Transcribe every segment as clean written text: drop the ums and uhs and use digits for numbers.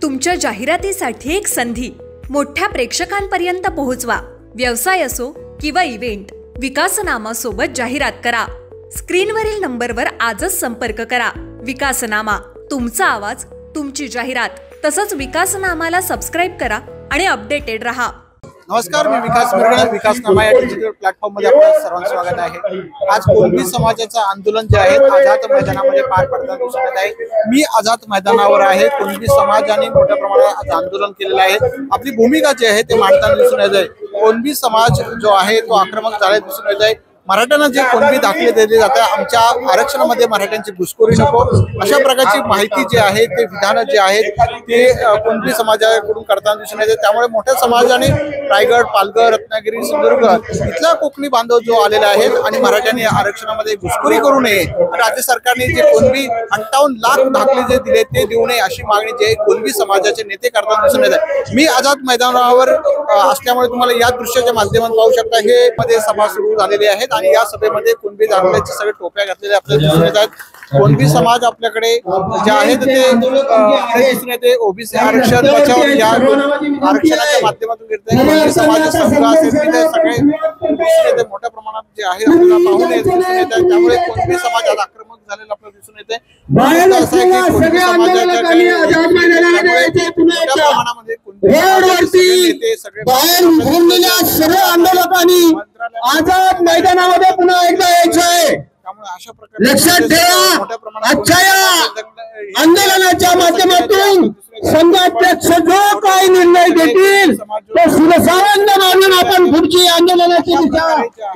तुमच्या जाहिरातीसाठी एक संधी मोठ्या प्रेक्षकांपर्यंत पोहोचवा। व्यवसाय असो किंवा इव्हेंट, विकासनामा सोबत जाहिरात करा। स्क्रीनवरील नंबरवर आजच संपर्क करा। विकासनामा, तुमचा आवाज, तुमची जाहिरात। तसंच विकासनामाला सबस्क्राइब करा आणि अपडेटेड रहा। नमस्कार, मी विकास मिरगणे। विकासनामा या डिजिटल प्लॅटफॉर्म मध्ये आपलं सर्वांचं स्वागत आहे। आज कोलंबी समाजाचं आंदोलन जे आहे आझाद मैदानामध्ये पार पडताना दिसून येत आहे। मी आझाद मैदानावर आहे। कोलंबी समाजाने मोठ्या प्रमाणात आंदोलन केलेलं आहे। आपली भूमिका जी आहे ते मांडताना दिसून येत आहे। कोलंबी समाज जो आहे तो आक्रमक झालेला दिसून येत आहे। मराठ्यांना जे कोलंबी दाखले दिले जातात, आमच्या आरक्षणामध्ये मराठ्यांची घुसखोरी नको अशा प्रकारची माहिती जी आहे ते विधान जे आहेत ते कोलंबी समाजाकडून करताना दिसून येते। त्यामुळे मोठ्या समाजाने रायगड, पालघर, रत्नागिरी, सिंधुदुर्ग इथला कोकणी बांधव जो आलेला आहे आणि मराठ्यांनी आरक्षणामध्ये घुसखोरी करू नये, राज्य सरकारने जे कोलंबी 58 लाख दाखले जे दिले ते देऊ नये अशी मागणी जे कोलंबी समाजाचे नेते करताना दिसून येत आहे। मी आझाद मैदानावर असल्यामुळे तुम्हाला या दृश्याच्या माध्यमातून पाहू शकता। हे मध्ये सभा सुरू झालेली आहेत आणि या सभेमध्ये कोलंबी दाखल्याचे सगळे टोप्या घातलेले आपल्याला दिसून येत आहेत। कोलंबी समाज आपल्याकडे जे आहेत ते दिसून येते। ओबीसी आरक्षण बचाव या आरक्षणाच्या माध्यमातून कोलंबी समाज संघ असेल तिथे सगळे दिसून येते। मोठ्या प्रमाणात जे आहे आपल्याला पाहून दिसून येत आहे। त्यामुळे कोलंबी समाज आज आक्रमक झालेला आपल्याला दिसून येते। असं आहे की कोलंबी समाजाच्या काही मोठ्या प्रमाणामध्ये सर्व आंदोलकांनी आझाद मैदानामध्ये पुन्हा एकदा यायचं आहे। लक्षात ठेवा, आजच्या या आंदोलनाच्या माध्यमातून संघाध्यक्ष जो काही निर्णय घेतील तो सुरसावंत मानून आपण पुढची आंदोलनाची दिशा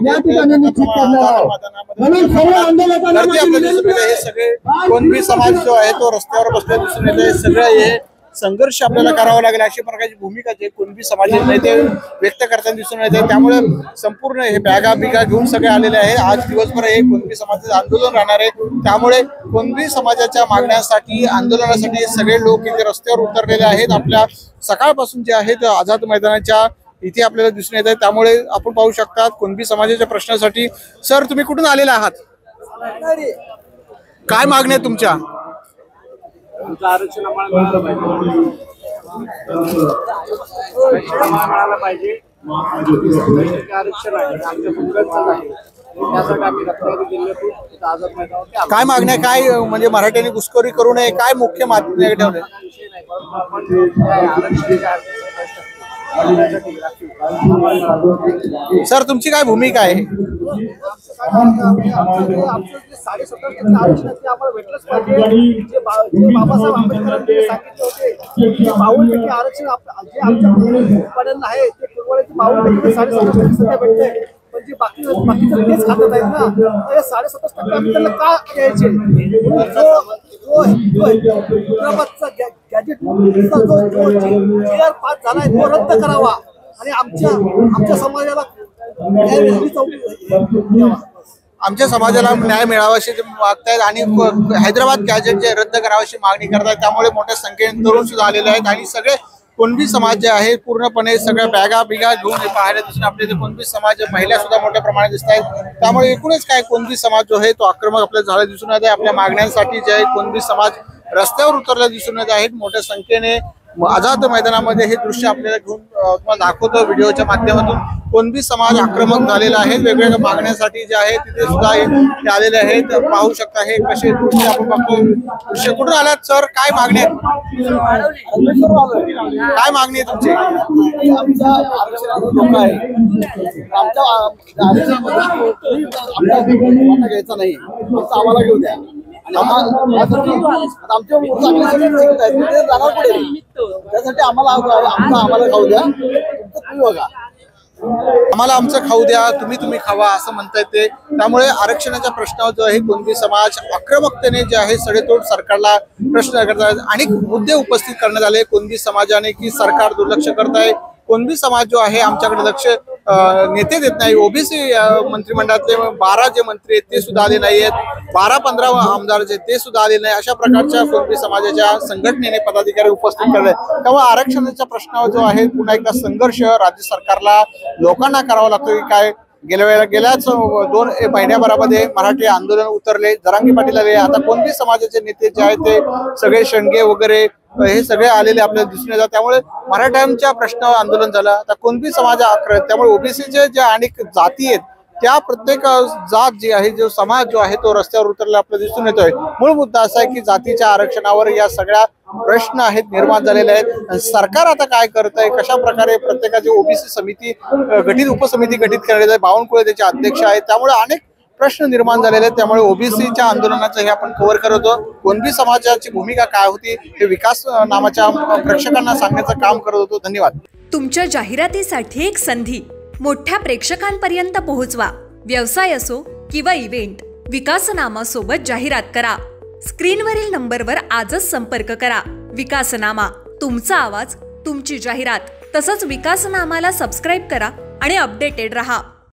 या ठिकाणी निश्चित करणार आहोत। म्हणून सर्व आंदोलकांना हे सगळे कोलंबी समाज जो आहे तो रस्त्यावर बसलेला दिसून येते। सगळं हे संघर्ष आपल्याला करावा लागेल अशी प्रकारची भूमिका जे कोलंबी समाजाचे नेते व्यक्त करताना दिसून येते। त्यामुळे संपूर्ण हे बॅगा घेऊन सगळे आलेले आहे। आज दिवसभर हे कोलंबी समाजाचे आंदोलन राहणार आहे। त्यामुळे कोलंबी समाजाच्या मागण्यासाठी, आंदोलनासाठी सगळे लोक इथे रस्त्यावर उतरलेले आहेत। आपल्या सकाळपासून जे आहेत आझाद मैदानाच्या इथे आपल्याला दिसून येत आहे। त्यामुळे आपण पाहू शकता कोलंबी समाजाच्या प्रश्नासाठी। सर, तुम्ही कुठून आलेला आहात? काय मागण्या आहे तुमच्या? आरक्षण आम्हाला मिळालं पाहिजे। आरक्षण आहे आमच्या मुलांचं आहे, त्यासाठी आम्ही रत्नागिरी जिल्ह्यातून आझाद मैदानावर काय मागण्या, काय म्हणजे मराठ्यांनी घुसखोरी करू नये, काय मुख्य मागण्या ठेवले? सर, तुमची काय भूमिका आहे? 7.5% आरक्षणाची आम्हाला भेटलंच पाहिजे। जे बाबासाहेब आंबेडकरांनी सांगितले होते की 52% आरक्षण जे आमच्या उत्पादन आहे ते पूर्वची 52% 7.5% सध्या भेटते। पण जे बाकीचं तेच खात्यात आहेत ना, तर 7.5% आम्ही त्यांना का द्यायचे? गॅजेट जो GR पास झालाय तो रद्द करावा आणि आमच्या समाजाला आमच्या समाजाला न्याय मिळावा अशी मागतायत आणि हैदराबाद गॅजेट जे रद्द करावाशी मागणी करतात। त्यामुळे मोठ्या संख्येने तरुण सुद्धा आलेले आहेत आणि सगळे कोलंबी समाज जे आहे पूर्णपणे सगळ्या बॅगा घेऊन पाहायला दिसून आपले कोलंबी समाज महिला सुद्धा मोठ्या प्रमाणात दिसत आहेत। त्यामुळे एकूणच काय कोलंबी समाज जो आहे तो आक्रमक आपल्याला झाला दिसून येत आहे। आपल्या मागण्यांसाठी जे आहे कोलंबी समाज रस्त्यावर उतरला दिसून येत आहेत मोठ्या संख्येने। आझाद मैदानामध्ये हे दृश्य आपल्याला घेऊन तुम्हाला दाखवतो व्हिडिओच्या माध्यमातून। कोलंबी समाज आक्रमक झालेला आहे। वेगवेगळ्या मागण्यासाठी जे आहे तिथे सुद्धा ते आलेले आहेत। पाहू शकता हे कसे दृश्य आपण बघतो। दृश्य कुठून आलात सर? काय मागणी आहे? काय मागणी आहे तुमची? आमच्या घ्यायचा नाही, आम्हाला घेऊ द्या। त्यासाठी आम्हाला खाऊ द्या, तुम्ही बघा। आम्हाला आमचं खाऊ द्या, तुम्ही खावा असं म्हणता येते। त्यामुळे आरक्षणाच्या प्रश्नावर जो आहे कोलंबी समाज आक्रमकतेने जे आहे सडेतोड सरकारला प्रश्न करतात। अनेक मुद्दे उपस्थित करण्यात आले कोलंबी समाजाने की सरकार दुर्लक्ष करत आहे। कोलंबी समाज जो आहे आमच्याकडे लक्ष नेते देत नाही। ओबीसी मंत्रिमंडळातले 12 जे मंत्री आहेत ते सुद्धा आले नाही आहेत। 12-15 आमदार जे ते सुद्धा आले नाही। अशा प्रकारच्या कोलंबी समाजाच्या संघटनेने पदाधिकारी उपस्थित केले। त्यामुळे आरक्षणाच्या प्रश्नावर जो आहे पुन्हा एकदा संघर्ष राज्य सरकारला लोकांना करावा लागतो की काय गेल्याच 2 महिन्याभरामध्ये मराठी आंदोलन उतरले, जरांगे पाटील आले, आता कुणबी समाजाचे नेते जे आहेत ते सगळे शेंडगे वगैरे हे सगळे आलेले आपल्याला दिसून येतात. त्यामुळे मराठ्यांच्या प्रश्न आंदोलन झालं, आता कुणबी समाज आक्रमक, त्यामुळे ओबीसीचे जे अनेक जाती आहेत त्या प्रत्येक जात जी आहे, जो समाज जो आहे तो रस्त्यावर उतरला आपल्याला दिसून येतोय. मूळ मुद्दा असा आहे की जातीच्या आरक्षणावर या सगळ्या प्रश्न आहेत निर्माण झालेले आहेत. सरकार आता काय करत आहे, कशा प्रकारे प्रत्येकाची ओबीसी समिती उपसमिती गठीत करण्यात आहे, बावनकुळे त्याचे अध्यक्ष आहेत, त्यामुळे अनेक प्रश्न निर्माण झालेले आहेत. त्यामुळे ओबीसीच्या आंदोलनाचं हे आपण कव्हर करत होतो. कुणबी समाजाची भूमिका काय होती हे विकास नामाच्या प्रेक्षकांना सांगण्याचं काम करत होतो. धन्यवाद. तुमच्या जाहिरातीसाठी एक संधी मोठ्या प्रेक्षकांपर्यंत पोहोचवा. व्यवसाय असो किंवा इव्हेंट, विकासनामा सोबत जाहिरात करा. स्क्रीनवरील नंबरवर आजच संपर्क करा. विकासनामा, तुमचा आवाज, तुमची जाहिरात. तसंच विकासनामाला सबस्क्राईब करा आणि अपडेटेड रहा.